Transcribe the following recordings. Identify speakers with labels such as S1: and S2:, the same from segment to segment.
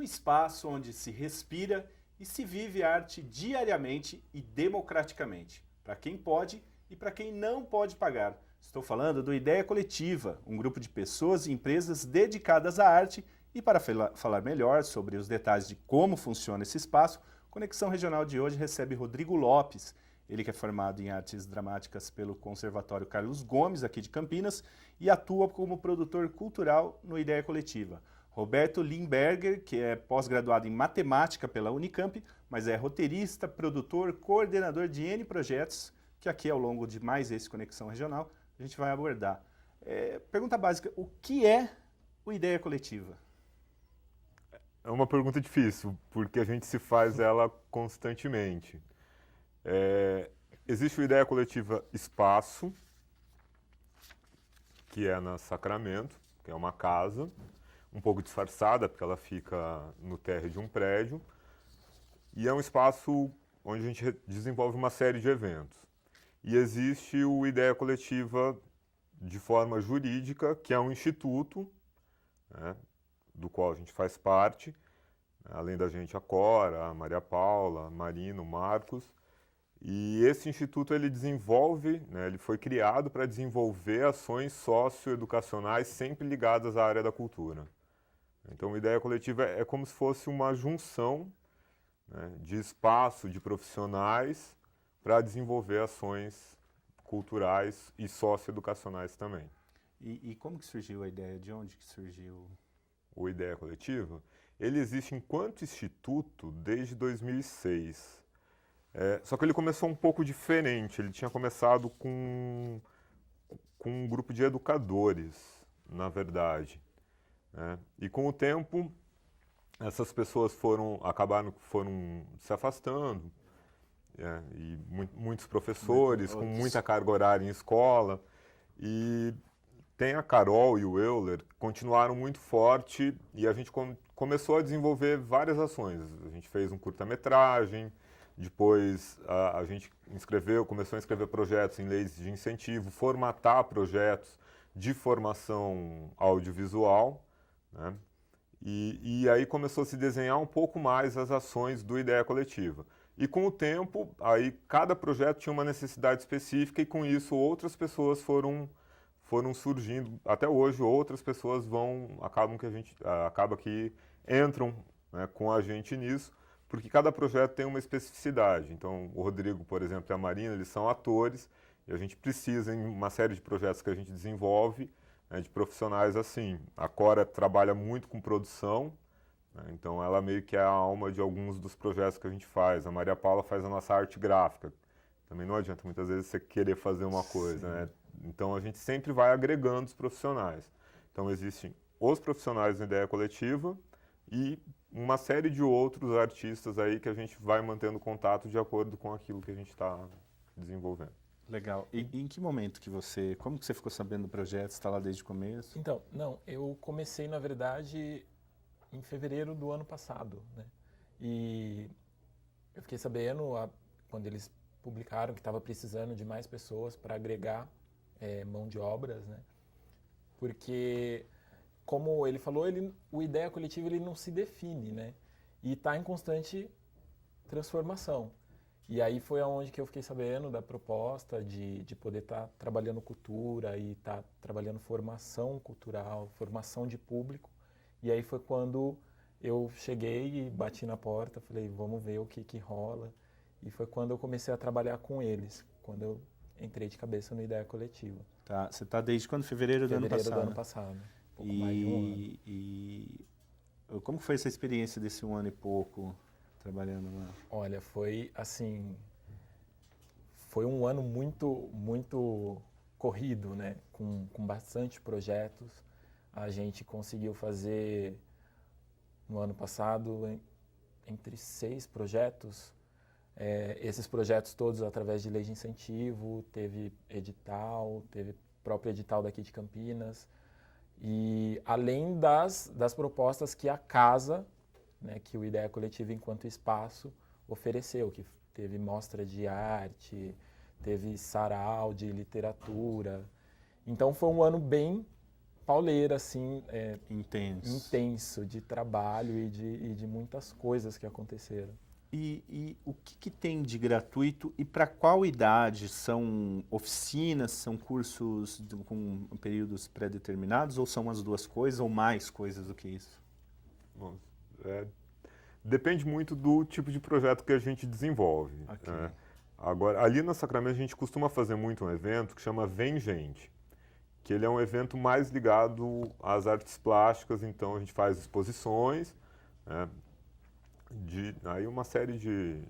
S1: um espaço onde se respira e se vive arte diariamente e democraticamente, para quem pode e para quem não pode pagar. Estou falando do Ideia Coletiva, um grupo de pessoas e empresas dedicadas à arte. E para falar melhor sobre os detalhes de como funciona esse espaço, Conexão Regional de hoje recebe Rodrigo Lopes, ele que é formado em artes dramáticas pelo Conservatório Carlos Gomes, aqui de Campinas, e atua como produtor cultural no Ideia Coletiva. Roberto Limberger, que é pós-graduado em matemática pela Unicamp, mas é roteirista, produtor, coordenador de N projetos, que aqui ao longo de mais esse Conexão Regional a gente vai abordar. Pergunta básica, o que é o Ideia Coletiva?
S2: É uma pergunta difícil, porque a gente se faz ela constantemente. Existe o Ideia Coletiva Espaço, que é na Sacramento, que é uma casa, um pouco disfarçada, porque ela fica no térreo de um prédio, e é um espaço onde a gente desenvolve uma série de eventos. E existe o Ideia Coletiva de forma jurídica, que é um instituto, né, do qual a gente faz parte, além da gente a Cora, a Maria Paula, a Marina, o Marcos. E esse instituto ele desenvolve, né, ele foi criado para desenvolver ações socioeducacionais sempre ligadas à área da cultura. Então, a Ideia Coletiva é como se fosse uma junção, né, de espaço de profissionais para desenvolver ações culturais e socioeducacionais também.
S1: E como que surgiu a ideia? De onde que surgiu?
S2: O Ideia Coletiva, ele existe enquanto instituto desde 2006. Só que ele começou um pouco diferente. Ele tinha começado com um grupo de educadores, na verdade, né? E com o tempo, essas pessoas foram se afastando, e muitos professores com muita carga horária em escola. E tem a Carol e o Euler, que continuaram muito forte e a gente começou a desenvolver várias ações. A gente fez um curta-metragem, depois a gente começou a inscrever projetos em leis de incentivo, formatar projetos de formação audiovisual, né? E aí começou a se desenhar um pouco mais as ações do Ideia Coletiva. E com o tempo, aí cada projeto tinha uma necessidade específica e com isso outras pessoas foram surgindo. Até hoje outras pessoas acaba que entram, né, com a gente nisso, porque cada projeto tem uma especificidade. Então, o Rodrigo, por exemplo, e a Marina, eles são atores e a gente precisa, em uma série de projetos que a gente desenvolve, né, de profissionais assim. A Cora trabalha muito com produção, né, então ela meio que é a alma de alguns dos projetos que a gente faz. A Maria Paula faz a nossa arte gráfica. Também não adianta muitas vezes você querer fazer uma coisa, né? Então a gente sempre vai agregando os profissionais. Então existem os profissionais da Ideia Coletiva e uma série de outros artistas aí que a gente vai mantendo contato de acordo com aquilo que a gente está desenvolvendo.
S1: Legal. E em que momento como que você ficou sabendo do projeto? Você está lá desde o começo?
S3: Então, eu comecei, na verdade, em fevereiro do ano passado, né? E eu fiquei sabendo, quando eles publicaram que estava precisando de mais pessoas para agregar mão de obras, né? Porque, como ele falou, o Ideia Coletiva ele não se define, né? E está em constante transformação. E aí foi aonde que eu fiquei sabendo da proposta de poder estar trabalhando cultura e estar trabalhando formação cultural, formação de público. E aí foi quando eu cheguei e bati na porta, falei, vamos ver o que rola. E foi quando eu comecei a trabalhar com eles, quando eu entrei de cabeça no Ideia Coletiva.
S1: Tá, você está desde quando? Fevereiro do ano passado?
S3: Fevereiro do ano passado. Um pouco mais de um ano.
S1: E como foi essa experiência desse um ano e pouco trabalhando lá?
S3: Olha, foi assim, foi um ano muito corrido, né? Com bastante projetos. A gente conseguiu fazer, no ano passado, entre 6 projetos. Esses projetos todos através de lei de incentivo, teve edital, teve próprio edital daqui de Campinas. E além das propostas que a casa, né, que o Ideia Coletiva enquanto espaço ofereceu, que teve mostra de arte, teve sarau de literatura. Então foi um ano bem pauleira, assim,
S1: intenso
S3: de trabalho e de muitas coisas que aconteceram.
S1: E o que tem de gratuito e para qual idade? São oficinas, são cursos com períodos pré-determinados ou são as duas coisas ou mais coisas do que isso?
S2: Bom, depende muito do tipo de projeto que a gente desenvolve.
S1: Okay.
S2: Né? Agora, ali na Sacramento a gente costuma fazer muito um evento que chama Vem Gente, que ele é um evento mais ligado às artes plásticas, então a gente faz exposições, né? Aí uma série de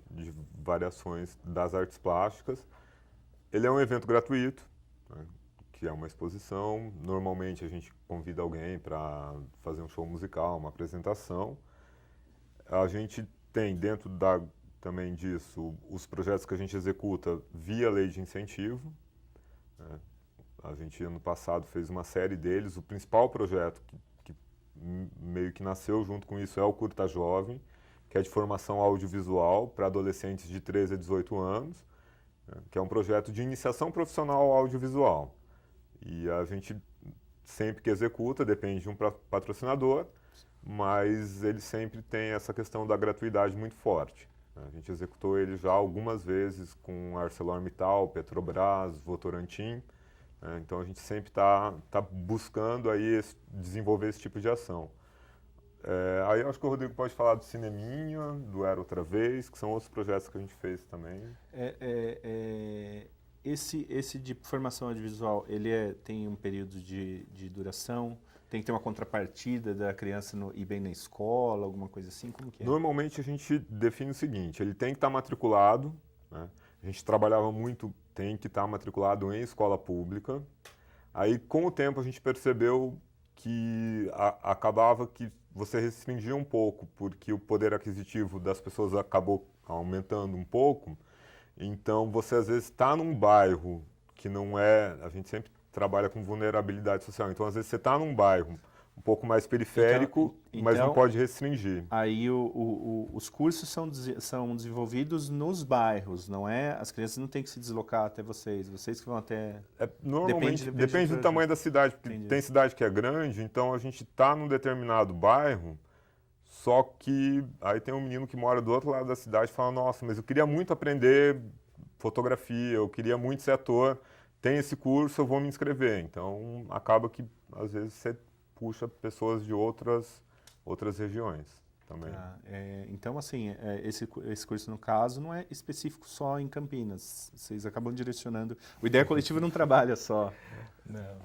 S2: variações das artes plásticas. Ele é um evento gratuito, né, que é uma exposição. Normalmente a gente convida alguém para fazer um show musical, uma apresentação. A gente tem dentro também disso os projetos que a gente executa via lei de incentivo. Né. A gente ano passado fez uma série deles. O principal projeto que meio que nasceu junto com isso é o Curta Jovem, que é de formação audiovisual para adolescentes de 13 a 18 anos, né, que é um projeto de iniciação profissional audiovisual. E a gente sempre que executa, depende de um patrocinador, mas ele sempre tem essa questão da gratuidade muito forte. A gente executou ele já algumas vezes com ArcelorMittal, Petrobras, Votorantim, né, então a gente sempre está buscando aí desenvolver esse tipo de ação. Aí eu acho que o Rodrigo pode falar do Cineminha, do Era Outra Vez, que são outros projetos que a gente fez também.
S1: Esse de formação audiovisual, ele tem um período de duração? Tem que ter uma contrapartida da criança ir bem na escola, alguma coisa assim? Como que é?
S2: Normalmente a gente define o seguinte, ele tem que estar matriculado, né? A gente trabalhava muito, tem que estar matriculado em escola pública. Aí com o tempo a gente percebeu que acabava que você restringia um pouco, porque o poder aquisitivo das pessoas acabou aumentando um pouco. Então, você às vezes está num bairro que não é... A gente sempre trabalha com vulnerabilidade social. Então, às vezes você está num bairro um pouco mais periférico, mas não pode restringir.
S1: Aí os cursos são desenvolvidos nos bairros, não é? As crianças não têm que se deslocar até vocês que vão até...
S2: Normalmente depende do tamanho da cidade, porque tem cidade que é grande, então a gente está num determinado bairro, só que aí tem um menino que mora do outro lado da cidade e fala, nossa, mas eu queria muito aprender fotografia, eu queria muito ser ator, tem esse curso, eu vou me inscrever. Então acaba que às vezes você puxa pessoas de outras regiões também.
S1: Então, assim, esse curso, no caso, não é específico só em Campinas. Vocês acabam direcionando... O Ideia Coletiva não trabalha só.
S2: Não.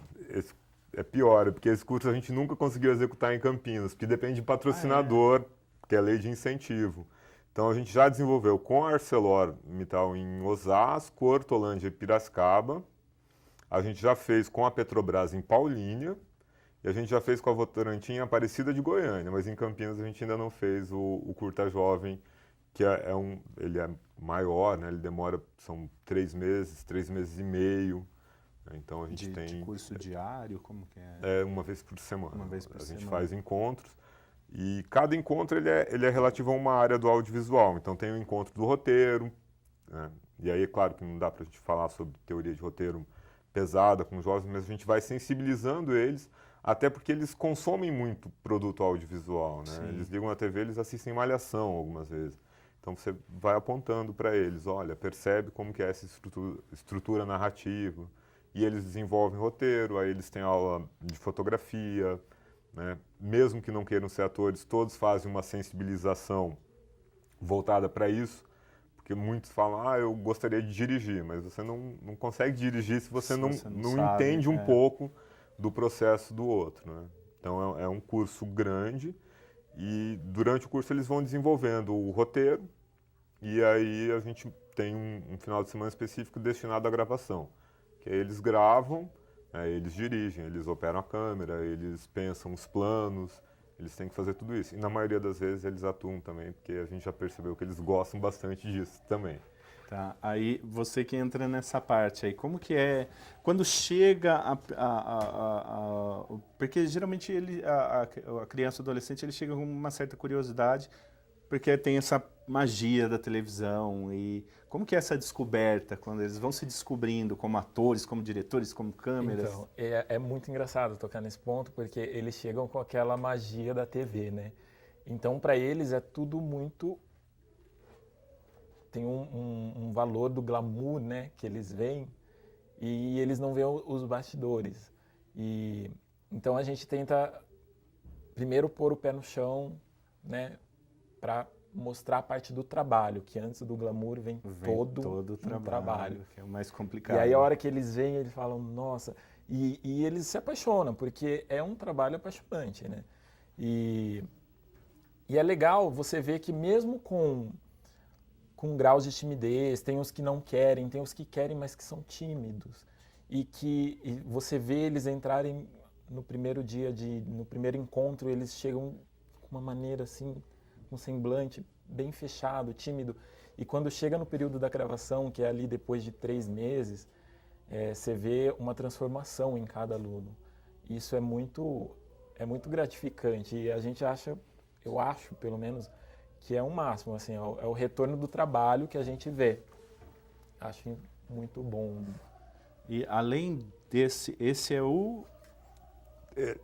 S2: É pior, porque esse curso a gente nunca conseguiu executar em Campinas, porque depende de patrocinador, que é lei de incentivo. Então, a gente já desenvolveu com a ArcelorMittal em Osasco, Hortolândia e Piracicaba. A gente já fez com a Petrobras em Paulínia. E a gente já fez com a Votorantim em Aparecida de Goiânia, mas em Campinas a gente ainda não fez o Curta Jovem, que ele é maior, né? Ele demora, são 3 meses e meio. Então a gente tem...
S1: De curso diário, como que é?
S2: Uma vez por semana.
S1: Uma vez por semana.
S2: A gente faz encontros e cada encontro ele é relativo a uma área do audiovisual. Então tem o encontro do roteiro, né? E aí é claro que não dá para a gente falar sobre teoria de roteiro pesada com jovens, mas a gente vai sensibilizando eles, até porque eles consomem muito produto audiovisual, né?
S1: Sim.
S2: Eles ligam na TV, eles assistem Malhação algumas vezes. Então você vai apontando para eles, olha, percebe como que é essa estrutura narrativa. E eles desenvolvem roteiro, aí eles têm aula de fotografia, né? Mesmo que não queiram ser atores, todos fazem uma sensibilização voltada para isso, porque muitos falam, eu gostaria de dirigir, mas você não consegue dirigir se você não sabe, entende um pouco do processo do outro, né? Então é um curso grande e durante o curso eles vão desenvolvendo o roteiro e aí a gente tem um final de semana específico destinado à gravação. Que aí eles gravam, eles dirigem, eles operam a câmera, eles pensam os planos, eles têm que fazer tudo isso. E na maioria das vezes eles atuam também, porque a gente já percebeu que eles gostam bastante disso também.
S1: Tá, aí você que entra nessa parte aí, como que é, quando chega porque geralmente a criança ou adolescente ele chega com uma certa curiosidade, porque tem essa magia da televisão. E como que é essa descoberta, quando eles vão se descobrindo como atores, como diretores, como câmeras?
S3: Então, é muito engraçado tocar nesse ponto, porque eles chegam com aquela magia da TV, né? Então, para eles é tudo muito... Tem um valor do glamour, né, que eles veem, e eles não veem os bastidores. E então a gente tenta primeiro pôr o pé no chão, né, para mostrar a parte do trabalho, que antes do glamour vem todo o trabalho,
S1: que é o mais complicado.
S3: E aí a hora que eles veem, eles falam, nossa, e eles se apaixonam, porque é um trabalho apaixonante, né? E é legal você ver que mesmo com graus de timidez, tem os que não querem, tem os que querem, mas que são tímidos. E você vê eles entrarem no primeiro dia, no primeiro encontro, eles chegam com uma maneira assim, com um semblante bem fechado, tímido. E quando chega no período da gravação, que é ali depois de 3 meses, você vê uma transformação em cada aluno. Isso é muito gratificante. E a gente acha, eu acho pelo menos, que é um máximo, assim, é o retorno do trabalho que a gente vê. Acho muito bom.
S1: E além desse, esse é o...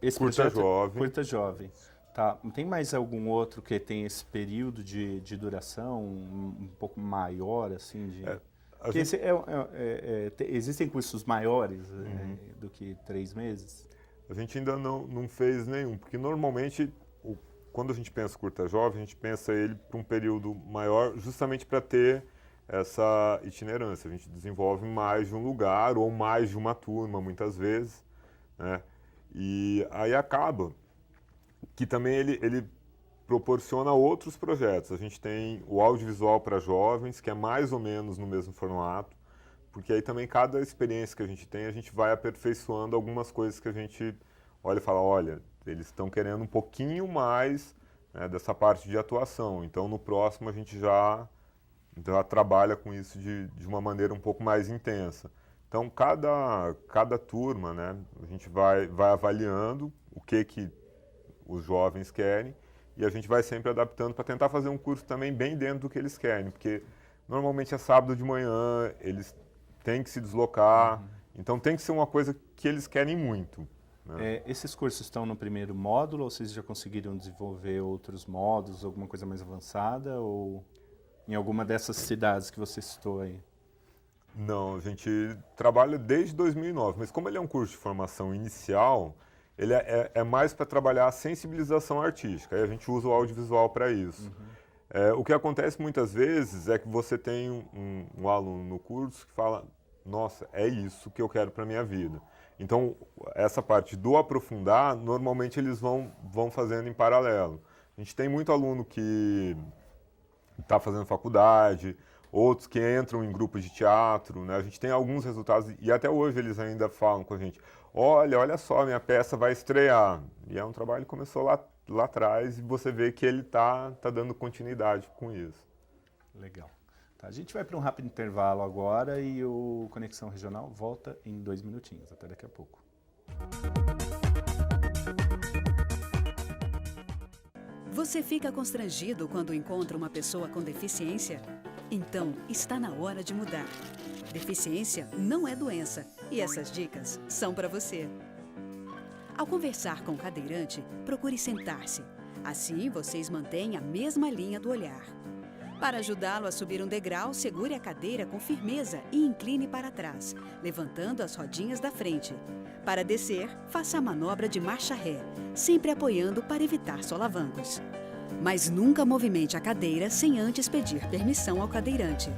S1: Esse
S2: Curta Jovem.
S1: Curta Jovem. Tá. Tem mais algum outro que tem esse período de duração um pouco maior, assim? Existem cursos maiores do que 3 meses?
S2: A gente ainda não fez nenhum, porque normalmente... Quando a gente pensa Curta Jovem, a gente pensa ele para um período maior, justamente para ter essa itinerância. A gente desenvolve mais de um lugar ou mais de uma turma, muitas vezes, né? E aí acaba que também ele proporciona outros projetos. A gente tem o audiovisual para jovens, que é mais ou menos no mesmo formato, porque aí também cada experiência que a gente tem, a gente vai aperfeiçoando algumas coisas que a gente olha e fala, olha, eles estão querendo um pouquinho mais, né, dessa parte de atuação. Então, no próximo, a gente já trabalha com isso de uma maneira um pouco mais intensa. Então, cada turma, né, a gente vai avaliando o que os jovens querem e a gente vai sempre adaptando para tentar fazer um curso também bem dentro do que eles querem, porque normalmente é sábado de manhã, eles têm que se deslocar, então tem que ser uma coisa que eles querem muito.
S1: Esses cursos estão no primeiro módulo ou vocês já conseguiram desenvolver outros módulos, alguma coisa mais avançada ou em alguma dessas cidades que você citou aí?
S2: Não, a gente trabalha desde 2009, mas como ele é um curso de formação inicial, ele é mais para trabalhar a sensibilização artística, aí a gente usa o audiovisual para isso. O que acontece muitas vezes é que você tem um aluno no curso que fala, nossa, é isso que eu quero para a minha vida. Então, essa parte do aprofundar, normalmente eles vão fazendo em paralelo. A gente tem muito aluno que está fazendo faculdade, outros que entram em grupos de teatro, né? A gente tem alguns resultados, e até hoje eles ainda falam com a gente, olha só, minha peça vai estrear. E é um trabalho que começou lá atrás, e você vê que ele está dando continuidade com isso.
S1: Legal. A gente vai para um rápido intervalo agora e o Conexão Regional volta em 2 minutinhos. Até daqui a pouco.
S4: Você fica constrangido quando encontra uma pessoa com deficiência? Então, está na hora de mudar. Deficiência não é doença e essas dicas são para você. Ao conversar com o cadeirante, procure sentar-se. Assim, vocês mantêm a mesma linha do olhar. Para ajudá-lo a subir um degrau, segure a cadeira com firmeza e incline para trás, levantando as rodinhas da frente. Para descer, faça a manobra de marcha ré, sempre apoiando para evitar solavancos. Mas nunca movimente a cadeira sem antes pedir permissão ao cadeirante.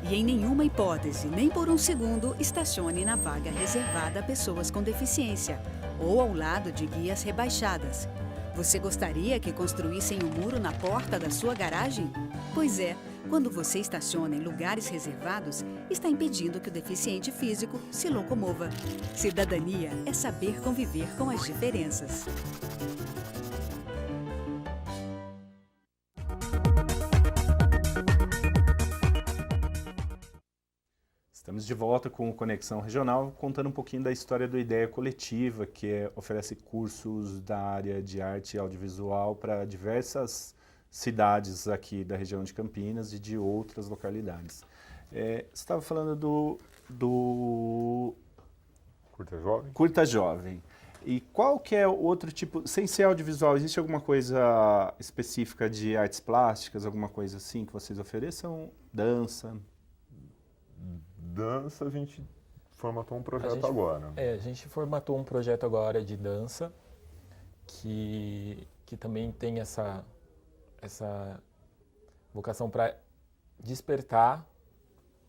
S4: E em nenhuma hipótese, nem por um segundo, estacione na vaga reservada a pessoas com deficiência ou ao lado de guias rebaixadas. Você gostaria que construíssem um muro na porta da sua garagem? Pois é, quando você estaciona em lugares reservados, está impedindo que o deficiente físico se locomova. Cidadania é saber conviver com as diferenças.
S1: Estamos de volta com o Conexão Regional, contando um pouquinho da história do Ideia Coletiva, que oferece cursos da área de arte e audiovisual para diversas cidades aqui da região de Campinas e de outras localidades. Você estava falando do
S2: Curta Jovem?
S1: Curta Jovem. E qual que é o outro tipo, sem ser audiovisual, existe alguma coisa específica de artes plásticas, alguma coisa assim que vocês ofereçam? Dança?
S2: Dança, a gente formatou um projeto agora.
S3: A gente formatou um projeto agora de dança que também tem essa vocação para despertar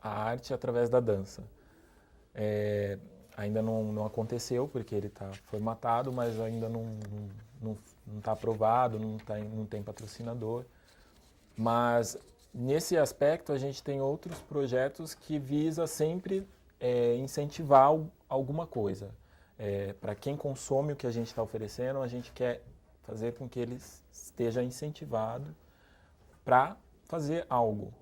S3: a arte através da dança. Ainda não aconteceu, porque ele está formatado, mas ainda não está aprovado, não tem patrocinador. Mas, nesse aspecto, a gente tem outros projetos que visa sempre incentivar alguma coisa. Para quem consome o que a gente está oferecendo, a gente quer fazer com que ele esteja incentivado para fazer algo.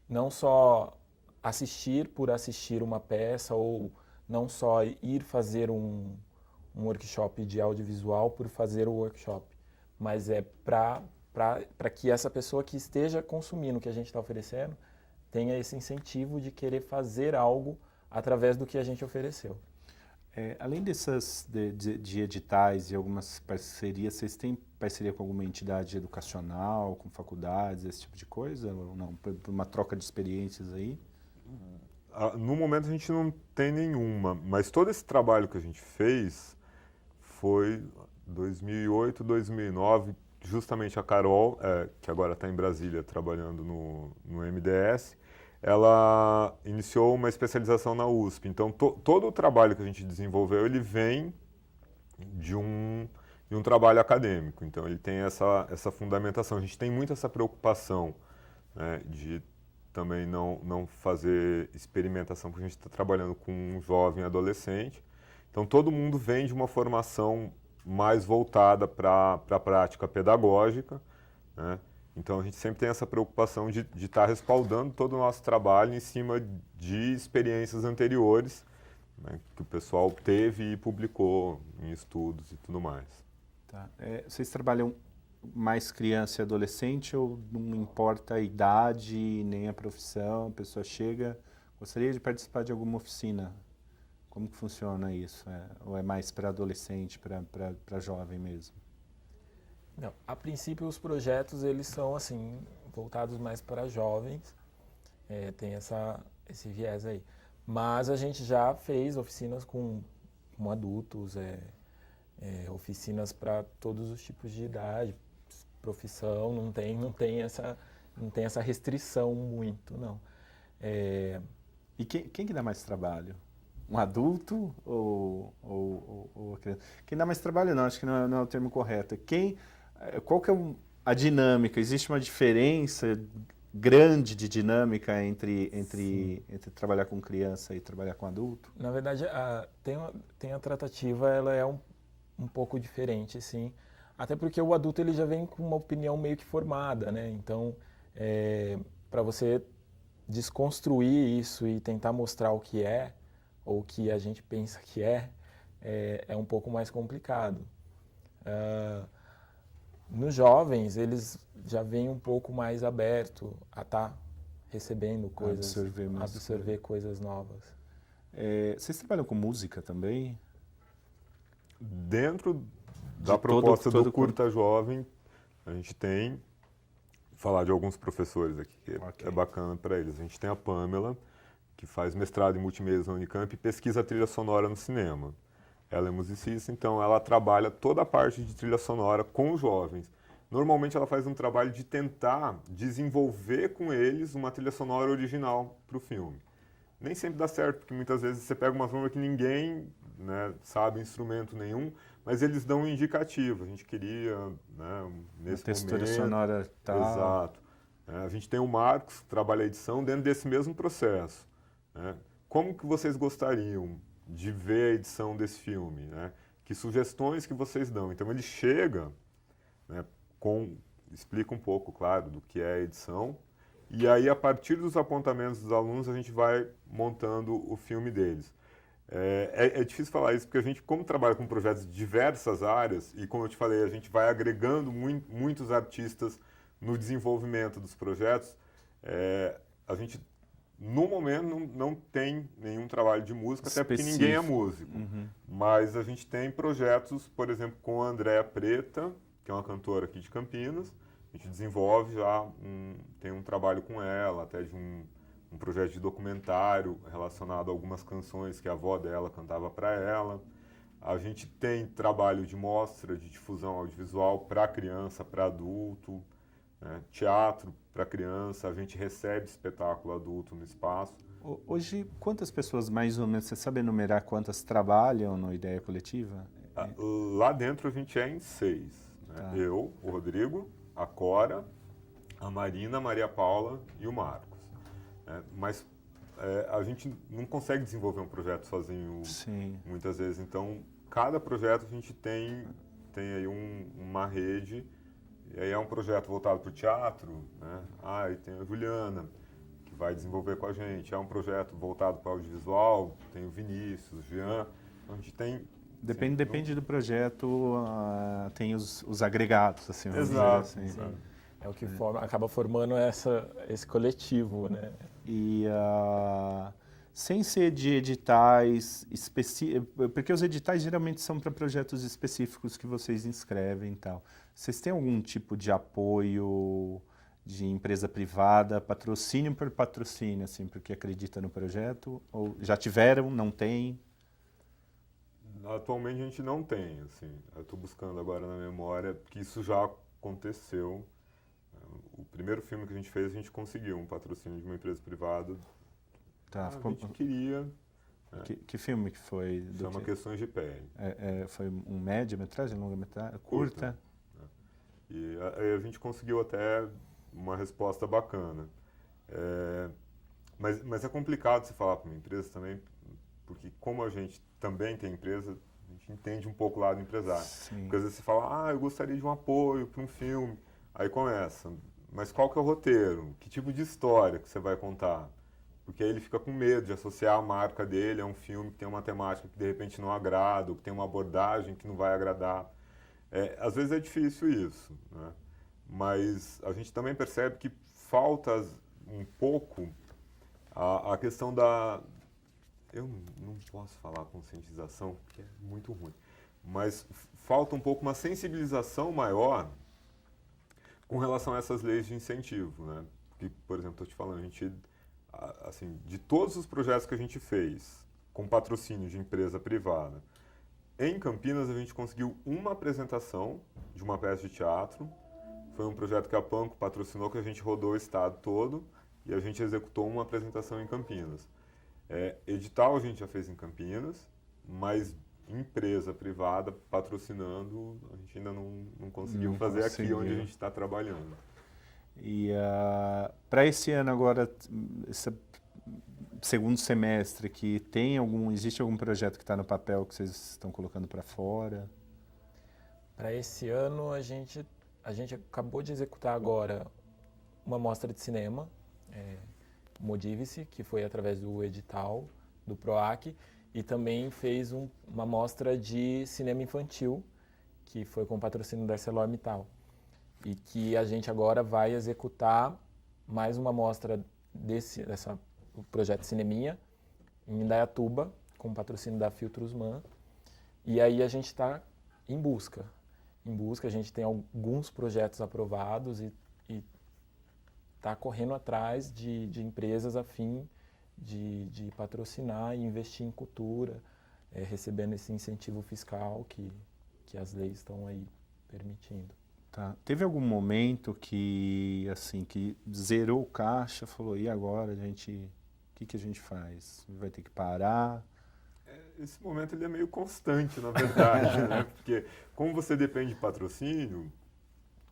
S3: Não só assistir por assistir uma peça ou não só ir fazer um workshop de audiovisual por fazer o workshop, mas para que essa pessoa que esteja consumindo o que a gente está oferecendo tenha esse incentivo de querer fazer algo através do que a gente ofereceu.
S1: Além dessas de editais e algumas parcerias, vocês têm parceria com alguma entidade educacional, com faculdades, esse tipo de coisa? Ou não? Por uma troca de experiências aí?
S2: No momento a gente não tem nenhuma, mas todo esse trabalho que a gente fez foi 2008, 2009, justamente a Carol, que agora está em Brasília trabalhando no MDS, ela iniciou uma especialização na USP. Então todo o trabalho que a gente desenvolveu, ele vem de um trabalho acadêmico. Então ele tem essa fundamentação. A gente tem muito essa preocupação, né, de também não fazer experimentação, porque a gente está trabalhando com um jovem adolescente. Então, todo mundo vem de uma formação mais voltada para a prática pedagógica, né? Então, a gente sempre tem essa preocupação de estar respaldando todo o nosso trabalho em cima de experiências anteriores, né, que o pessoal teve e publicou em estudos e tudo mais.
S1: Tá. Vocês trabalham mais criança e adolescente ou não importa a idade nem a profissão, a pessoa chega, gostaria de participar de alguma oficina? Como que funciona isso? Ou é mais para adolescente, para jovem mesmo?
S3: Não, a princípio os projetos eles são assim voltados mais para jovens, tem esse viés aí. Mas a gente já fez oficinas com adultos, oficinas para todos os tipos de idade, profissão, não tem essa restrição muito, não.
S1: E quem que dá mais trabalho? Um adulto ou a criança? Quem dá mais trabalho não, acho que não é o termo correto. Qual que é a dinâmica? Existe uma diferença grande de dinâmica entre trabalhar com criança e trabalhar com adulto?
S3: Na verdade, tem a tratativa, ela é um pouco diferente, sim. Até porque o adulto ele já vem com uma opinião meio que formada, né? Então, para você desconstruir isso e tentar mostrar o que é, ou o que a gente pensa que é um pouco mais complicado. Nos jovens, eles já vêm um pouco mais aberto a estar recebendo coisas, absorver coisas novas.
S1: Vocês trabalham com música também?
S2: Dentro da proposta do Curta Jovem, a gente tem, falar de alguns professores aqui, que é bacana para eles. A gente tem a Pamela, que faz mestrado em multimeios na Unicamp e pesquisa trilha sonora no cinema. Ela é musicista, então ela trabalha toda a parte de trilha sonora com os jovens. Normalmente ela faz um trabalho de tentar desenvolver com eles uma trilha sonora original para o filme. Nem sempre dá certo, porque muitas vezes você pega uma turma que ninguém, né, sabe instrumento nenhum, mas eles dão um indicativo. A gente queria, né, nesse
S1: textura sonora tal.
S2: Exato. A gente tem o Marcos, que trabalha a edição, dentro desse mesmo processo, né? Como que vocês gostariam de ver a edição desse filme, né? Que sugestões que vocês dão? Então ele chega, né, explica um pouco, claro, do que é a edição, e aí a partir dos apontamentos dos alunos a gente vai montando o filme deles. É difícil falar isso porque a gente, como trabalha com projetos de diversas áreas, e como eu te falei, a gente vai agregando muitos artistas no desenvolvimento dos projetos, a gente, no momento, não tem nenhum trabalho de música, até porque ninguém é músico. Mas a gente tem projetos, por exemplo, com a Andréa Preta, que é uma cantora aqui de Campinas. A gente desenvolve já, tem um trabalho com ela, até de um projeto de documentário relacionado a algumas canções que a avó dela cantava para ela. A gente tem trabalho de mostra, de difusão audiovisual para criança, para adulto, né? Teatro para criança, a gente recebe espetáculo adulto no espaço.
S1: Hoje, quantas pessoas, mais ou menos, você sabe enumerar quantas trabalham no Ideia Coletiva?
S2: Lá dentro a gente é em 6. Né?
S1: Tá.
S2: Eu, o Rodrigo, a Cora, a Marina, a Maria Paula e o Marcos. Mas a gente não consegue desenvolver um projeto sozinho.
S1: Sim.
S2: Muitas vezes. Então, cada projeto a gente tem aí uma rede, e aí é um projeto voltado para o teatro, né? E tem a Juliana, que vai desenvolver com a gente. É um projeto voltado para o audiovisual, tem o Vinícius, o Jean. Então, a gente tem...
S1: Depende do projeto, tem os agregados, assim. Vamos
S2: Exato.
S1: dizer assim.
S3: Sim. É o que acaba formando esse coletivo, né?
S1: E sem ser de editais específicos, porque os editais geralmente são para projetos específicos que vocês inscrevem e tal. Vocês têm algum tipo de apoio de empresa privada, patrocínio por patrocínio, assim, porque acredita no projeto? Ou já tiveram, não tem?
S2: Atualmente a gente não tem, assim. Eu estou buscando agora na memória, porque isso já aconteceu. O primeiro filme que a gente fez, a gente conseguiu um patrocínio de uma empresa privada.
S1: Tá,
S2: A gente queria.
S1: Que filme que foi?
S2: Chama Questões de Pele.
S1: Foi um média-metragem, longa-metragem? Curta?
S2: E aí a gente conseguiu até uma resposta bacana. Mas é complicado você falar para uma empresa também, porque como a gente também tem empresa, a gente entende um pouco o lado do empresário.
S1: Sim.
S2: Porque às vezes você fala, eu gostaria de um apoio para um filme. Aí começa, mas qual que é o roteiro? Que tipo de história que você vai contar? Porque aí ele fica com medo de associar a marca dele a um filme que tem uma temática que de repente não agrada, ou que tem uma abordagem que não vai agradar. Às vezes é difícil isso, né? Mas a gente também percebe que falta um pouco a questão da... Eu não posso falar conscientização, porque é muito ruim. Mas falta um pouco uma sensibilização maior com relação a essas leis de incentivo, né? Porque, por exemplo, estou te falando, a gente, assim, de todos os projetos que a gente fez com patrocínio de empresa privada, em Campinas a gente conseguiu uma apresentação de uma peça de teatro. Foi um projeto que a Panko patrocinou, que a gente rodou o estado todo e a gente executou uma apresentação em Campinas. Edital a gente já fez em Campinas, mas empresa privada patrocinando, a gente ainda não conseguiu fazer aqui onde a gente está trabalhando.
S1: E para esse ano agora, esse segundo semestre, existe algum projeto que está no papel que vocês estão colocando para fora?
S3: Para esse ano, a gente acabou de executar agora uma mostra de cinema, Modive-se, que foi através do edital do PROAC, e também fez uma mostra de cinema infantil, que foi com patrocínio da ArcelorMittal. E que a gente agora vai executar mais uma mostra do projeto Cineminha, em Indaiatuba, com patrocínio da Filtrosman. E aí a gente está em busca. A gente tem alguns projetos aprovados e está correndo atrás de empresas a fim de patrocinar e investir em cultura, recebendo esse incentivo fiscal que as leis estão aí permitindo.
S1: Tá. Teve algum momento que zerou o caixa, falou, e agora, o que a gente faz? Vai ter que parar?
S2: Esse momento ele é meio constante, na verdade, né? Porque como você depende de patrocínio,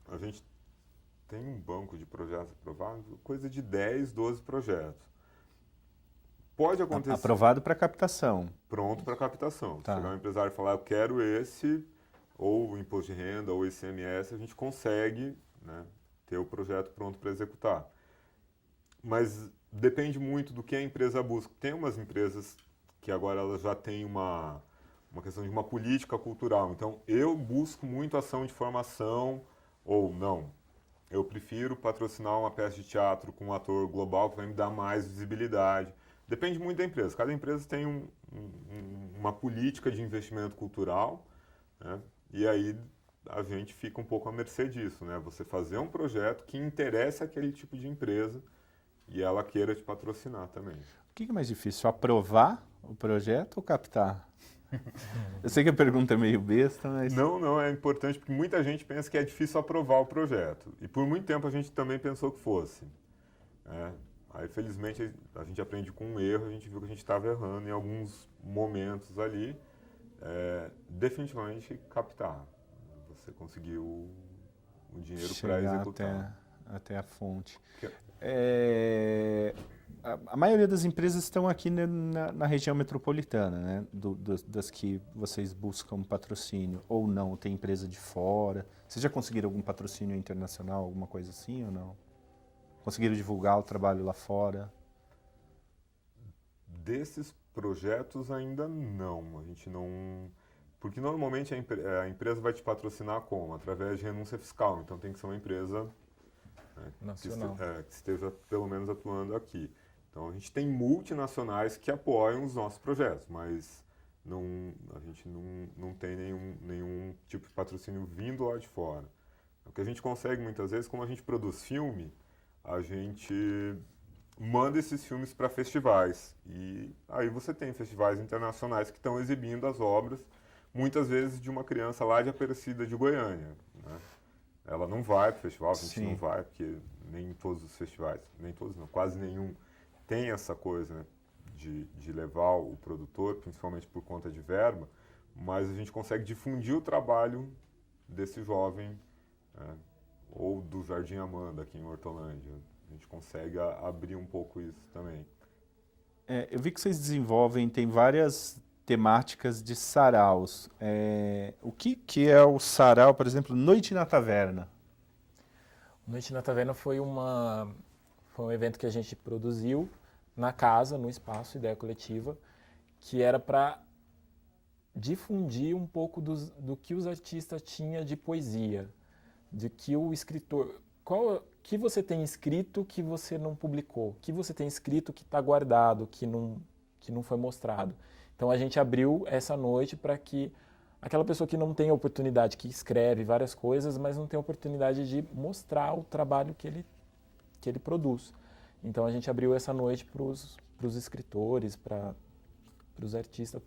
S2: a gente tem um banco de projetos aprovados, coisa de 10, 12 projetos. Pode acontecer...
S1: Aprovado para captação.
S2: Pronto para captação.
S1: Tá.
S2: Se chegar um empresário e falar, eu quero esse, ou o imposto de renda, ou ICMS, a gente consegue, né, ter o projeto pronto para executar. Mas depende muito do que a empresa busca. Tem umas empresas que agora elas já têm uma questão de uma política cultural. Então, eu busco muito ação de formação, ou não. eu prefiro patrocinar uma peça de teatro com um ator global que vai me dar mais visibilidade. Depende muito da empresa. Cada empresa tem uma política de investimento cultural, né? E aí a gente fica um pouco à mercê disso, né? Você fazer um projeto que interesse aquele tipo de empresa e ela queira te patrocinar também.
S1: O que é mais difícil, aprovar o projeto ou captar? Eu sei que a pergunta é meio besta, mas...
S2: Não, é importante porque muita gente pensa que é difícil aprovar o projeto. E por muito tempo a gente também pensou que fosse. Aí, felizmente, a gente aprende com um erro, a gente viu que a gente estava errando em alguns momentos ali. Definitivamente captar. Você conseguiu o dinheiro para executar.
S1: Até a fonte. A maioria das empresas estão aqui na região metropolitana, né? Das que vocês buscam patrocínio, ou não, tem empresa de fora. Vocês já conseguiram algum patrocínio internacional, alguma coisa assim ou não? Conseguiram divulgar o trabalho lá fora?
S2: Desses projetos ainda não, a gente não... Porque normalmente a empresa vai te patrocinar como? Através de renúncia fiscal, então tem que ser uma empresa
S3: nacional.
S2: Que esteja pelo menos atuando aqui. Então a gente tem multinacionais que apoiam os nossos projetos, mas a gente não tem nenhum tipo de patrocínio vindo lá de fora. O que a gente consegue muitas vezes, como a gente produz filme, a gente manda esses filmes para festivais. E aí você tem festivais internacionais que estão exibindo as obras, muitas vezes de uma criança lá de Aparecida de Goiânia, né? Ela não vai para o festival, a gente não vai, porque nem todos os festivais, nem todos não, quase nenhum tem essa coisa, né, de levar o produtor, principalmente por conta de verba, mas a gente consegue difundir o trabalho desse jovem, ou do Jardim Amanda, aqui em Hortolândia. A gente consegue abrir um pouco isso também.
S1: Eu vi que vocês desenvolvem, tem várias temáticas de saraus. O que é o sarau, por exemplo, Noite na Taverna?
S3: Noite na Taverna foi um evento que a gente produziu na casa, no espaço Ideia Coletiva, que era para difundir um pouco do que os artistas tinham de poesia, de que o escritor... que você tem escrito que você não publicou? Que você tem escrito que está guardado, que não foi mostrado? Então a gente abriu essa noite para que aquela pessoa que não tem oportunidade, que escreve várias coisas, mas não tem oportunidade de mostrar o trabalho que ele produz. Então a gente abriu essa noite para os escritores, para os artistas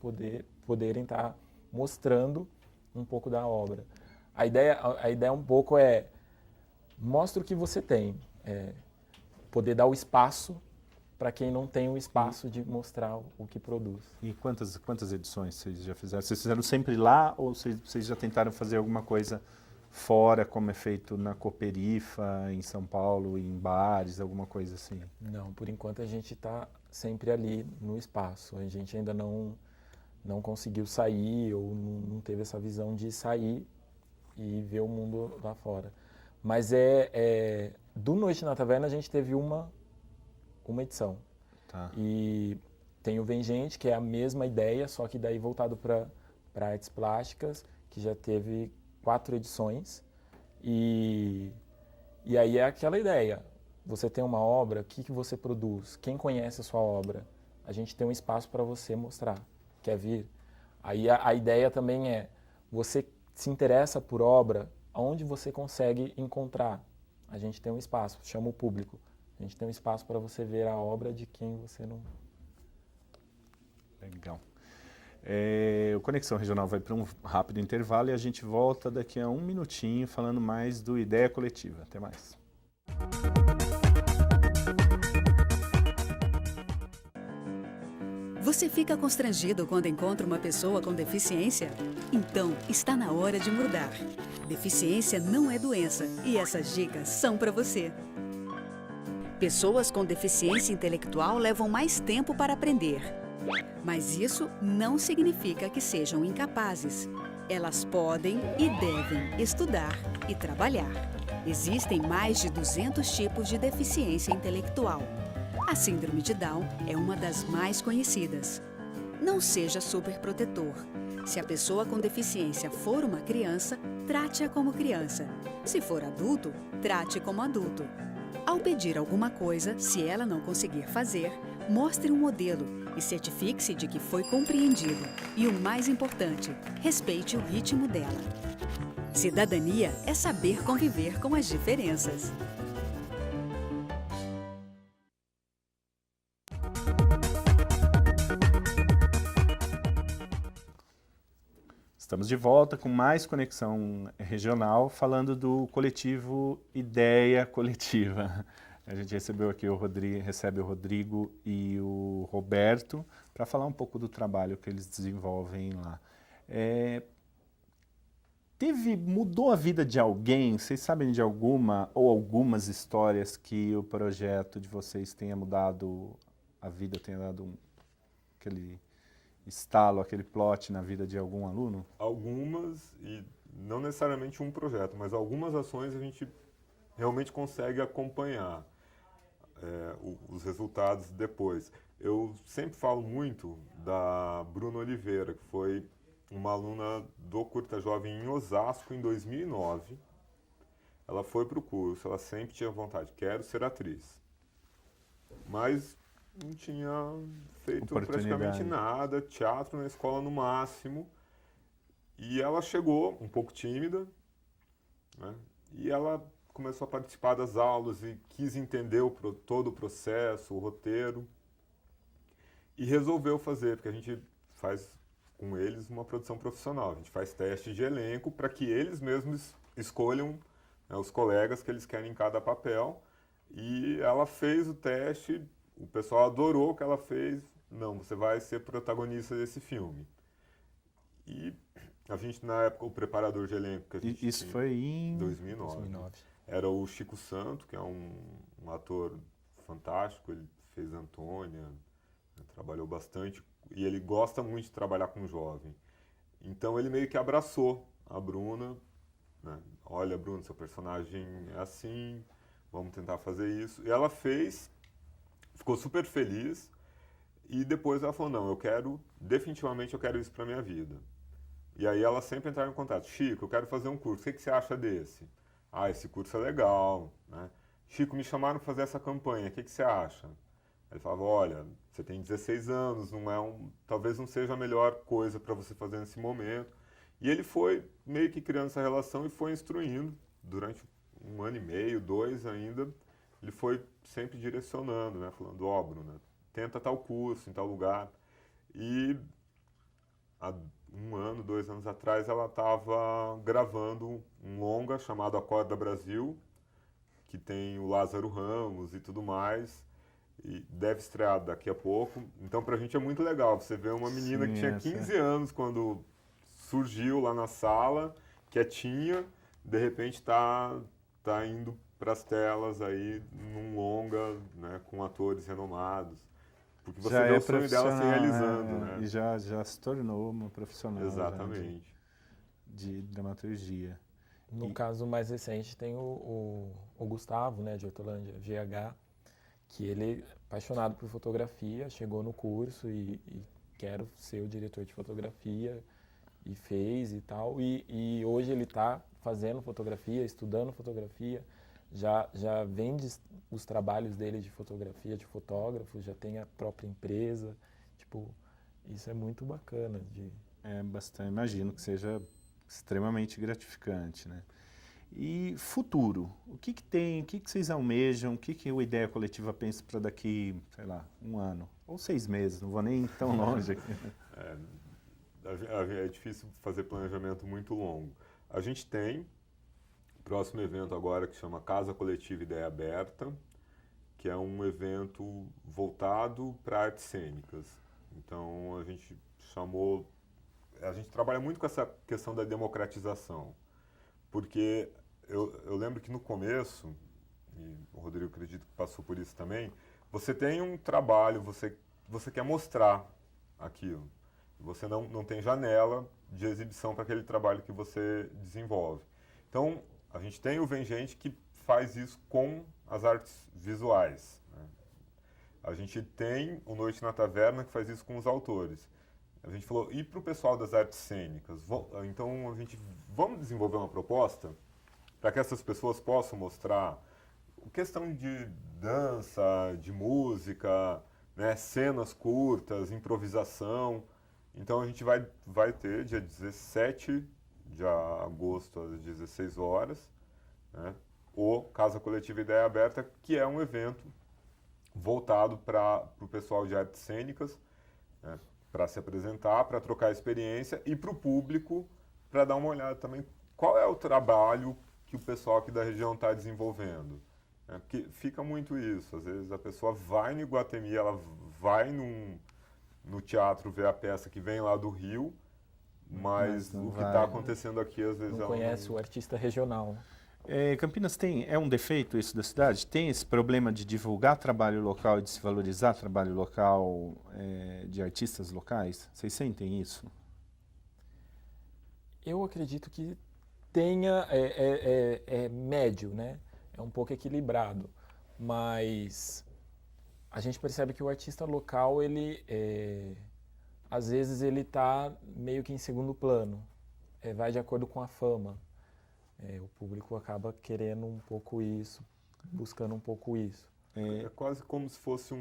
S3: poderem estar mostrando um pouco da obra. A ideia um pouco mostra o que você tem, poder dar o espaço para quem não tem o espaço de mostrar o que produz.
S1: E quantas edições vocês já fizeram? Vocês fizeram sempre lá ou vocês já tentaram fazer alguma coisa fora, como é feito na Cooperifa, em São Paulo, em bares, alguma coisa assim?
S3: Não, por enquanto a gente está sempre ali no espaço. A gente ainda não conseguiu sair ou não teve essa visão de sair e ver o mundo lá fora. Mas do Noite na Taverna a gente teve uma edição.
S1: Tá.
S3: E tem o Vem Gente, que é a mesma ideia, só que daí voltado para artes plásticas, que já teve 4 edições. E aí é aquela ideia. Você tem uma obra, o que você produz? Quem conhece a sua obra? A gente tem um espaço para você mostrar. Quer vir? Aí a ideia também você se interessa por obra, onde você consegue encontrar? A gente tem um espaço, chama o público. A gente tem um espaço para você ver a obra de quem você não...
S1: Legal. O Conexão Regional vai para um rápido intervalo e a gente volta daqui a 1 minutinho falando mais do Ideia Coletiva. Até mais.
S4: Você fica constrangido quando encontra uma pessoa com deficiência? Então, está na hora de mudar. Deficiência não é doença e essas dicas são para você. Pessoas com deficiência intelectual levam mais tempo para aprender. Mas isso não significa que sejam incapazes. Elas podem e devem estudar e trabalhar. Existem mais de 200 tipos de deficiência intelectual. A síndrome de Down é uma das mais conhecidas. Não seja superprotetor. Se a pessoa com deficiência for uma criança, trate-a como criança. Se for adulto, trate como adulto. Ao pedir alguma coisa, se ela não conseguir fazer, mostre um modelo e certifique-se de que foi compreendido. E o mais importante, respeite o ritmo dela. Cidadania é saber conviver com as diferenças.
S1: Estamos de volta com mais Conexão Regional, falando do coletivo Ideia Coletiva. A gente recebe o Rodrigo e o Roberto para falar um pouco do trabalho que eles desenvolvem lá. Mudou a vida de alguém? Vocês sabem de alguma ou algumas histórias que o projeto de vocês tenha mudado a vida, tenha dado aquele estalo, aquele plot na vida de algum aluno?
S2: Algumas, e não necessariamente um projeto, mas algumas ações a gente realmente consegue acompanhar os resultados depois. Eu sempre falo muito da Bruna Oliveira, que foi uma aluna do Curta Jovem em Osasco em 2009. Ela foi para o curso, ela sempre tinha vontade, quero ser atriz. Mas não tinha feito praticamente nada, teatro na escola no máximo. E ela chegou um pouco tímida, né? E ela começou a participar das aulas e quis entender todo o processo, o roteiro. E resolveu fazer, porque a gente faz com eles uma produção profissional. A gente faz teste de elenco para que eles mesmos escolham, né, os colegas que eles querem em cada papel. E ela fez o teste, o pessoal adorou o que ela fez. Não, você vai ser protagonista desse filme. E a gente, na época, o preparador de elenco que a gente
S1: Isso
S2: tinha,
S1: foi em
S2: 2009. Era o Chico Santo, que é um ator fantástico. Ele fez Antônia, né, trabalhou bastante. E ele gosta muito de trabalhar com jovem. Então ele meio que abraçou a Bruna, né? Olha, Bruna, seu personagem é assim, vamos tentar fazer isso. E ela fez, ficou super feliz. E depois ela falou, não, definitivamente eu quero isso para minha vida. E aí ela sempre entrava em contato. Chico, eu quero fazer um curso, o que você acha desse? Ah, esse curso é legal, né? Chico, me chamaram para fazer essa campanha, o que você acha? Ele falava, olha, você tem 16 anos, talvez não seja a melhor coisa para você fazer nesse momento. E ele foi meio que criando essa relação e foi instruindo durante 1 ano e meio, 2 ainda. Ele foi sempre direcionando, né? Falando, Bruna, tenta tal curso em tal lugar. E há 1 ano, 2 anos atrás, ela estava gravando um longa chamado Acorda Brasil, que tem o Lázaro Ramos e tudo mais. E deve estrear daqui a pouco. Então, pra gente é muito legal. Você vê uma menina que tinha 15 anos quando surgiu lá na sala, quietinha, de repente tá indo pras telas aí num longa, né, com atores renomados. Porque você vê o sonho dela se realizando, né?
S1: E já se tornou uma profissional.
S2: Exatamente.
S1: De dramaturgia.
S3: No caso mais recente tem o Gustavo, né, de Hortolândia, GH, que ele é apaixonado por fotografia, chegou no curso e quero ser o diretor de fotografia, e fez e tal. E hoje ele está fazendo fotografia, estudando fotografia, já vende os trabalhos dele de fotografia, de fotógrafo, já tem a própria empresa. Tipo, isso é muito bacana.
S1: Bastante, imagino que seja extremamente gratificante, né? E futuro, o que tem, o que vocês almejam, o que o Ideia Coletiva pensa para daqui, sei lá, 1 ano, ou 6 meses, não vou nem tão longe aqui.
S2: É difícil fazer planejamento muito longo. A gente tem o próximo evento agora que chama Casa Coletiva Ideia Aberta, que é um evento voltado para artes cênicas. Então a gente trabalha muito com essa questão da democratização. Porque eu lembro que no começo, e o Rodrigo acredito que passou por isso também, você tem um trabalho, você quer mostrar aquilo. Você não tem janela de exibição para aquele trabalho que você desenvolve. Então, a gente tem o Vem Gente que faz isso com as artes visuais, né? A gente tem o Noite na Taverna que faz isso com os autores. a gente falou, e para o pessoal das artes cênicas? Então, vamos desenvolver uma proposta para que essas pessoas possam mostrar questão de dança, de música, né, cenas curtas, improvisação. Então, a gente vai ter, dia 17 de agosto, às 16 horas, né, o Casa Coletiva Ideia Aberta, que é um evento voltado para o pessoal de artes cênicas, né, para se apresentar, para trocar experiência, e para o público, para dar uma olhada também qual é o trabalho que o pessoal aqui da região está desenvolvendo. Né? Porque fica muito isso, às vezes a pessoa vai no Iguatemi, ela vai no teatro ver a peça que vem lá do Rio, mas o que está acontecendo aqui, às vezes,
S3: não
S2: ela
S3: conhece o artista regional.
S1: Campinas é um defeito isso da cidade? Tem esse problema de divulgar trabalho local e de se valorizar trabalho local de artistas locais? Vocês sentem isso?
S3: Eu acredito que tenha, é médio, né? É um pouco equilibrado, mas a gente percebe que o artista local, ele, às vezes, ele está meio que em segundo plano, vai de acordo com a fama. O público acaba querendo um pouco isso, buscando um pouco isso.
S2: É quase como se fosse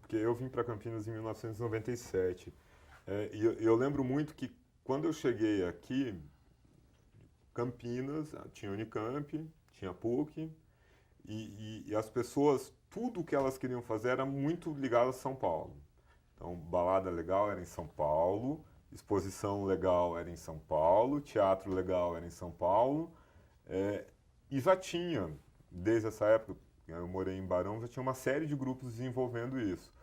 S2: porque eu vim para Campinas em 1997, e eu lembro muito que quando eu cheguei aqui, Campinas, tinha Unicamp, tinha PUC, e as pessoas, tudo o que elas queriam fazer era muito ligado a São Paulo. Então, balada legal era em São Paulo, exposição legal era em São Paulo, teatro legal era em São Paulo, e já tinha, desde essa época, eu morei em Barão, já tinha uma série de grupos desenvolvendo isso.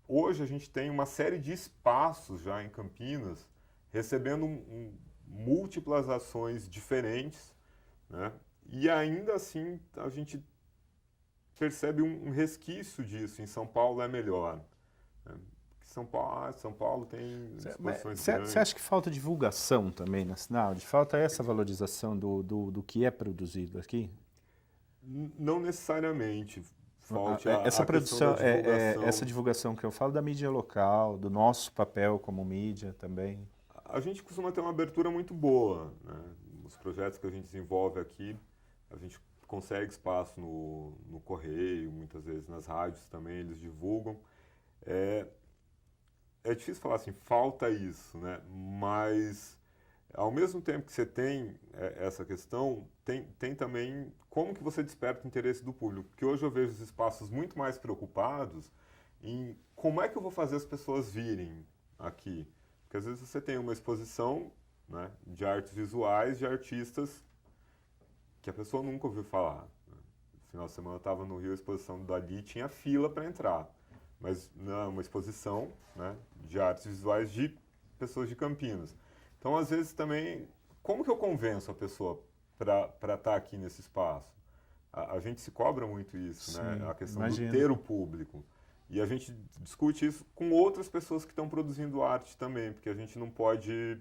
S2: Hoje a gente tem uma série de espaços já em Campinas, recebendo múltiplas ações diferentes, né? E ainda assim a gente percebe um resquício disso. Em São Paulo é melhor. Né? São Paulo tem exposições grandes.
S1: Você acha que falta divulgação também na cidade? Falta essa valorização do que é produzido aqui?
S2: Não necessariamente. Falta
S1: essa
S2: a
S1: produção,
S2: questão da divulgação.
S1: essa divulgação que eu falo da mídia local, do nosso papel como mídia também.
S2: A gente costuma ter uma abertura muito boa, né? Os projetos que a gente desenvolve aqui, a gente consegue espaço no correio, muitas vezes nas rádios também eles divulgam. É difícil falar assim, falta isso, né? Mas ao mesmo tempo que você tem essa questão, tem também como que você desperta o interesse do público. Porque hoje eu vejo os espaços muito mais preocupados em como é que eu vou fazer as pessoas virem aqui. Porque às vezes você tem uma exposição, né, de artes visuais de artistas que a pessoa nunca ouviu falar. Né? No final de semana eu estava no Rio, a exposição do Dali tinha fila para entrar. Mas não é uma exposição, né, de artes visuais de pessoas de Campinas. Então, às vezes também, como que eu convenço a pessoa para estar aqui nesse espaço? A gente se cobra muito isso,
S1: Sim,
S2: né? A questão
S1: imagino.
S2: do ter o público. E a gente discute isso com outras pessoas que estão produzindo arte também, porque a gente não pode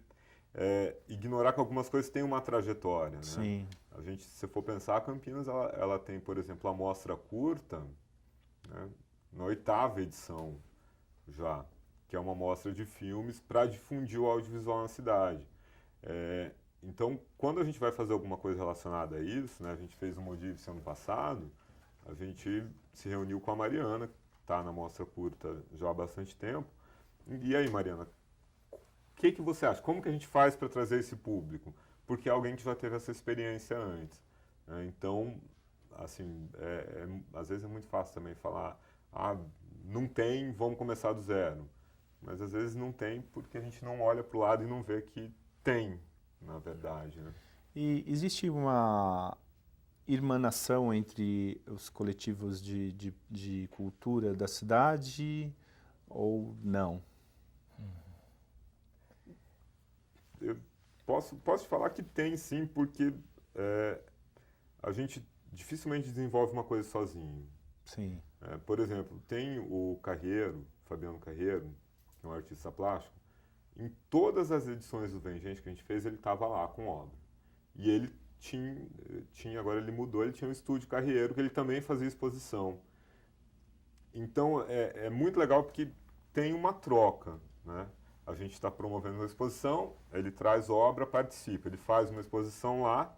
S2: ignorar que algumas coisas têm uma trajetória, né?
S1: Sim.
S2: A gente, se for pensar, a Campinas, ela tem, por exemplo, a Mostra Curta, né, na 8ª edição já, que é uma mostra de filmes para difundir o audiovisual na cidade. Então, quando a gente vai fazer alguma coisa relacionada a isso, né, a gente fez o Modifice ano passado, a gente se reuniu com a Mariana, que está na Mostra Curta já há bastante tempo. E aí, Mariana, o que você acha? Como que a gente faz para trazer esse público? Porque é alguém que já teve essa experiência antes. Né? Então, assim, às vezes é muito fácil também falar, não tem, vamos começar do zero. Mas às vezes não tem porque a gente não olha para o lado e não vê que tem, na verdade. Né?
S1: E existe uma irmanação entre os coletivos de cultura da cidade ou não?
S2: Eu posso te falar que tem sim, porque a gente dificilmente desenvolve uma coisa sozinho.
S1: Sim.
S2: Por exemplo, tem o Carreiro, Fabiano Carreiro, que é um artista plástico. Em todas as edições do Vem Gente que a gente fez, ele estava lá com obra. E ele tinha, agora ele mudou, ele tinha um estúdio Carreiro, que ele também fazia exposição. Então, é muito legal porque tem uma troca, né? a gente está promovendo uma exposição, ele traz obra, participa, ele faz uma exposição lá,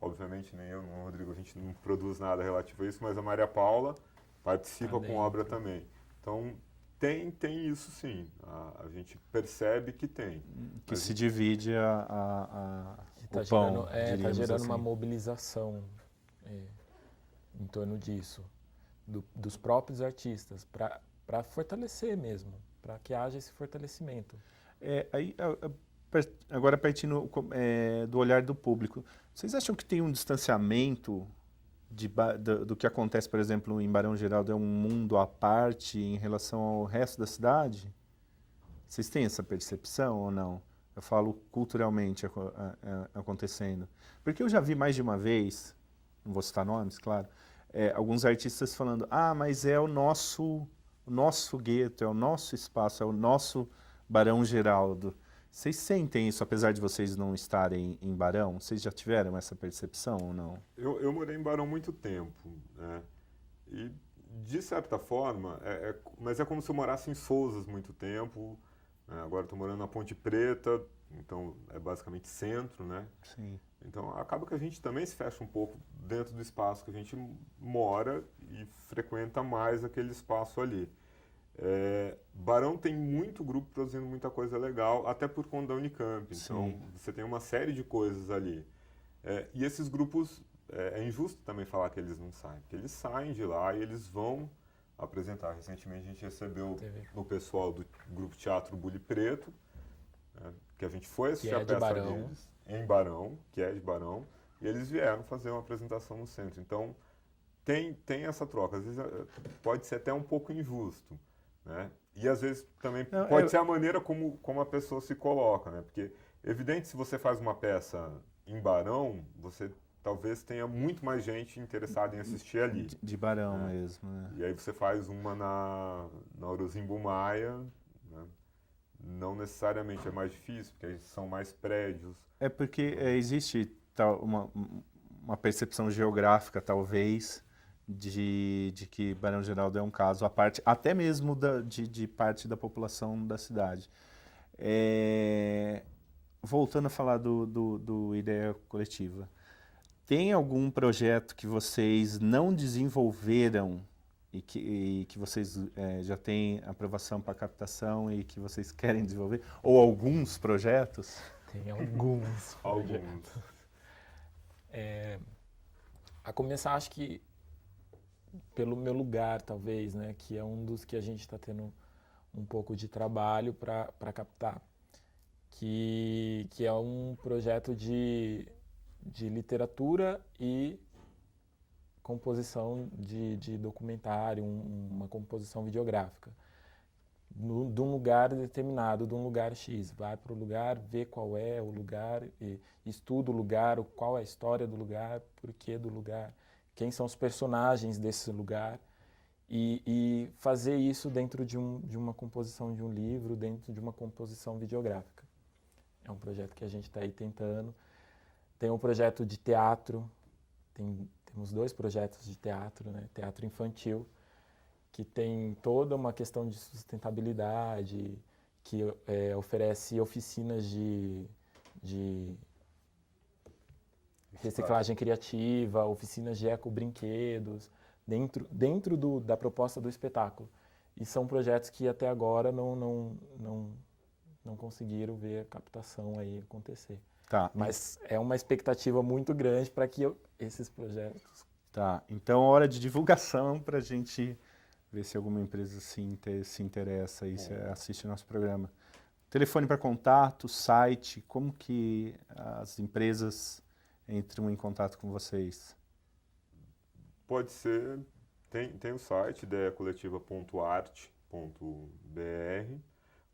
S2: obviamente nem eu, nem o Rodrigo, a gente não produz nada relativo a isso, mas a Maria Paula participa com obra também. Então, tem isso sim, a gente percebe que tem.
S1: Que se divide
S3: Está
S1: o pão,
S3: gerando,
S1: diríamos
S3: uma
S1: assim.
S3: mobilização em torno disso, dos próprios artistas, para fortalecer mesmo, para que haja esse fortalecimento.
S1: Agora partindo do olhar do público, vocês acham que tem um distanciamento do que acontece, por exemplo, em Barão Geraldo, é um mundo à parte em relação ao resto da cidade? Vocês têm essa percepção ou não? Eu falo culturalmente acontecendo. Porque eu já vi mais de uma vez, não vou citar nomes, claro, alguns artistas falando, mas é o nosso gueto, é o nosso espaço, é o nosso Barão Geraldo. Vocês sentem isso, apesar de vocês não estarem em Barão? Vocês já tiveram essa percepção ou não?
S2: Eu morei em Barão há muito tempo, né? E, de certa forma, mas é como se eu morasse em Sousas muito tempo, né? Agora estou morando na Ponte Preta, então é basicamente centro, né?
S1: Sim.
S2: Então, acaba que a gente também se fecha um pouco dentro do espaço que a gente mora e frequenta mais aquele espaço ali. Barão tem muito grupo produzindo muita coisa legal, até por conta da Unicamp. Então,
S1: Sim.
S2: você tem uma série de coisas ali. E esses grupos, é injusto também falar que eles não saem, porque eles saem de lá e eles vão apresentar. Recentemente, a gente recebeu o pessoal do Grupo Teatro Bully Preto, né, que a gente foi assistir a peça deles em Barão, que é de Barão, e eles vieram fazer uma apresentação no centro. Então, tem essa troca. Às vezes pode ser até um pouco injusto, né? E às vezes também pode ser a maneira como a pessoa se coloca, né? Porque, evidente, se você faz uma peça em Barão, você talvez tenha muito mais gente interessada em assistir ali.
S1: De Barão mesmo, né?
S2: E aí você faz uma na Orozimbo Maia, né? Não necessariamente é mais difícil, porque aí são mais prédios.
S1: É porque existe uma percepção geográfica, talvez, de que Barão Geraldo é um caso à parte, até mesmo de parte da população da cidade. Voltando a falar do Ideia Coletiva, tem algum projeto que vocês não desenvolveram e que vocês já têm aprovação para captação e que vocês querem desenvolver? Ou alguns projetos?
S3: Tem alguns. A começar, acho que pelo meu lugar, talvez, né, que é um dos que a gente está tendo um pouco de trabalho para captar, que é um projeto de literatura e composição de documentário, uma composição videográfica, de um lugar determinado, de um lugar X. Vai para o lugar, vê qual é o lugar, estuda o lugar, qual é a história do lugar, porquê do lugar, quem são os personagens desse lugar, e fazer isso dentro de uma composição de um livro, dentro de uma composição videográfica. É um projeto que a gente está aí tentando. Tem um projeto de teatro, temos 2 projetos de teatro, né? Teatro infantil, que tem toda uma questão de sustentabilidade, que oferece oficinas de reciclagem criativa, oficinas de ecobrinquedos, dentro da proposta do espetáculo. E são projetos que até agora não conseguiram ver a captação aí acontecer.
S1: Tá.
S3: Mas é uma expectativa muito grande para que esses projetos...
S1: Tá, então hora de divulgação para a gente ver se alguma empresa se interessa e assiste o nosso programa. Telefone para contato, site, como que as empresas entram em contato com vocês?
S2: Pode ser, tem o site, ideiacoletiva.art.br,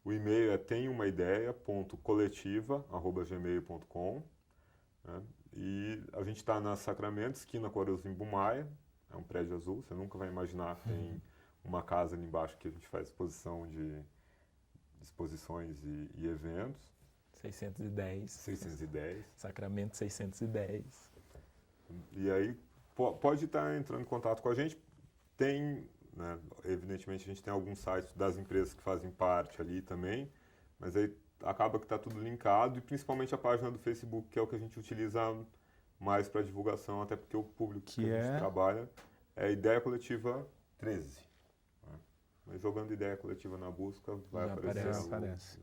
S2: o e-mail é temumaidea.coletiva@gmail.com, né? E a gente está na Sacramento, esquina com a Orozimbo Maia, é um prédio azul, você nunca vai imaginar que tem uma casa ali embaixo que a gente faz exposições e eventos. 610.
S3: Sacramento 610.
S2: E aí pode estar entrando em contato com a gente. Tem, né, evidentemente a gente tem alguns sites das empresas que fazem parte ali também, Mas aí acaba que está tudo linkado, e principalmente a página do Facebook, que é o que a gente utiliza mais para divulgação, até porque o público que a gente trabalha é Ideia Coletiva 13. Né? Mas jogando Ideia Coletiva na busca, vai aparecer.
S1: Aparece.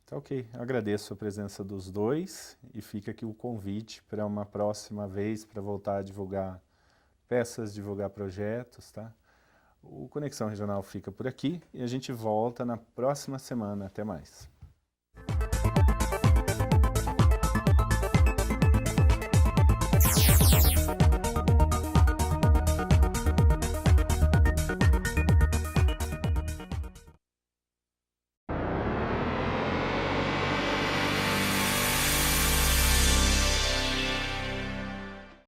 S1: Tá ok. Eu agradeço a presença dos dois e fica aqui o convite para uma próxima vez, para voltar a divulgar peças, divulgar projetos, tá? O Conexão Regional fica por aqui e a gente volta na próxima semana. Até mais.